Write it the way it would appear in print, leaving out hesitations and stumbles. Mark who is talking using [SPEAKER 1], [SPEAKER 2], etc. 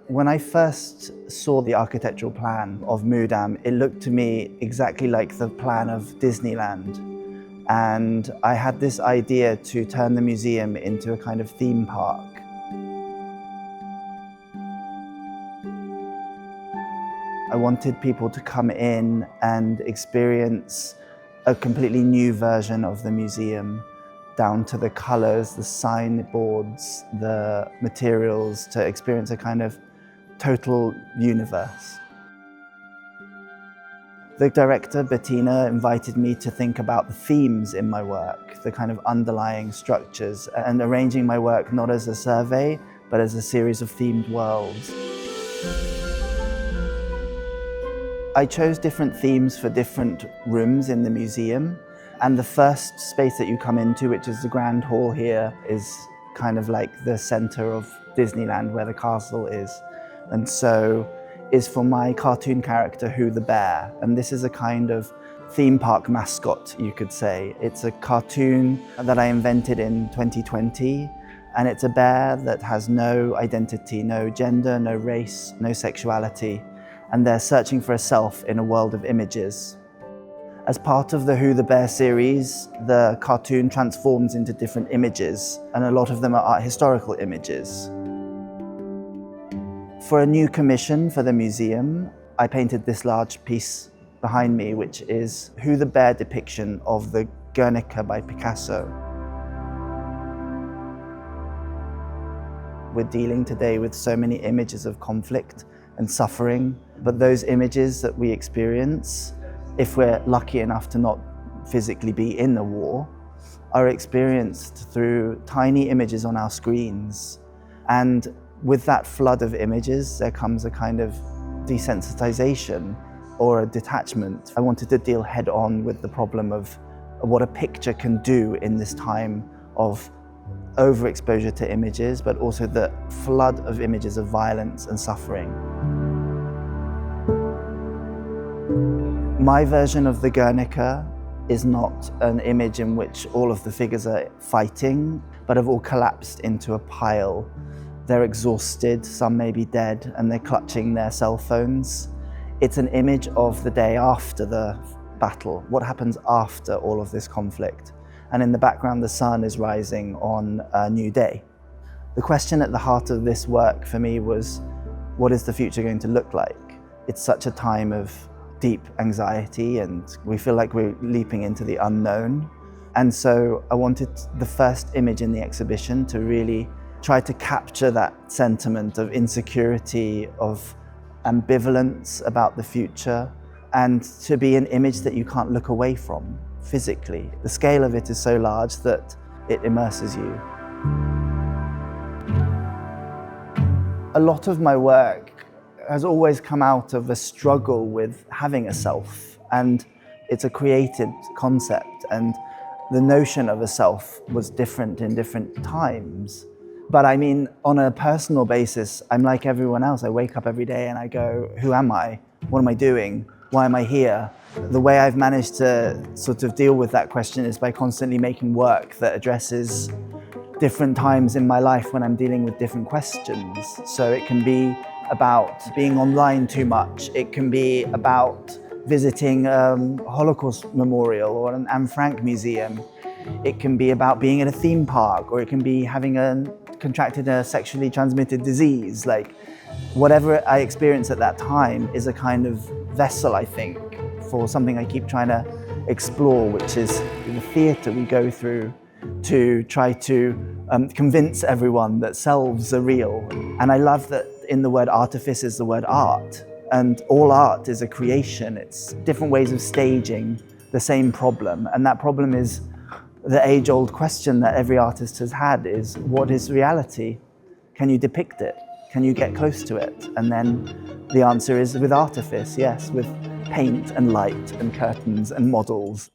[SPEAKER 1] When I first saw the architectural plan of Mudam, it looked to me exactly like the plan of Disneyland. And I had this idea to turn the museum into a kind of theme park. I wanted people to come in and experience a completely new version of the museum, down to the colors, the signboards, the materials, to experience a kind of total universe. The director, Bettina, invited me to think about the themes in my work, the kind of underlying structures, and arranging my work not as a survey, but as a series of themed worlds. I chose different themes for different rooms in the museum, and the first space that you come into, which is the grand hall here, is kind of like the center of Disneyland, where the castle is. And so is for my cartoon character, Who the Bear. And this is a kind of theme park mascot, you could say. It's a cartoon that I invented in 2020, and it's a bear that has no identity, no gender, no race, no sexuality, and they're searching for a self in a world of images. As part of the Who the Bear series, the cartoon transforms into different images, and a lot of them are art historical images. For a new commission for the museum, I painted this large piece behind me, which is Who the Bear depiction of the Guernica by Picasso. We're dealing today with so many images of conflict and suffering, but those images that we experience, if we're lucky enough to not physically be in the war, are experienced through tiny images on our screens. And with that flood of images, there comes a kind of desensitization or a detachment. I wanted to deal head on with the problem of what a picture can do in this time of overexposure to images, but also the flood of images of violence and suffering. My version of the Guernica is not an image in which all of the figures are fighting, but have all collapsed into a pile. They're exhausted, some may be dead, and they're clutching their cell phones. It's an image of the day after the battle, what happens after all of this conflict. And in the background, the sun is rising on a new day. The question at the heart of this work for me was, what is the future going to look like? It's such a time of deep anxiety, and we feel like we're leaping into the unknown. And so I wanted the first image in the exhibition to really try to capture that sentiment of insecurity, of ambivalence about the future, and to be an image that you can't look away from physically. The scale of it is so large that it immerses you. A lot of my work has always come out of a struggle with having a self, and it's a created concept, and the notion of a self was different in different times. But I mean, on a personal basis, I'm like everyone else. I wake up every day and I go, who am I? What am I doing? Why am I here? The way I've managed to sort of deal with that question is by constantly making work that addresses different times in my life when I'm dealing with different questions. So it can be about being online too much. It can be about visiting a Holocaust memorial or an Anne Frank museum. It can be about being in a theme park, or it can be having contracted a sexually transmitted disease. Like, whatever I experience at that time is a kind of vessel, I think, for something I keep trying to explore, which is the theatre we go through to try to convince everyone that selves are real. And I love that in the word artifice is the word art, and all art is a creation. It's different ways of staging the same problem, and that problem is the age-old question that every artist has had is, what is reality? Can you depict it? Can you get close to it? And then the answer is with artifice, yes, with paint and light and curtains and models.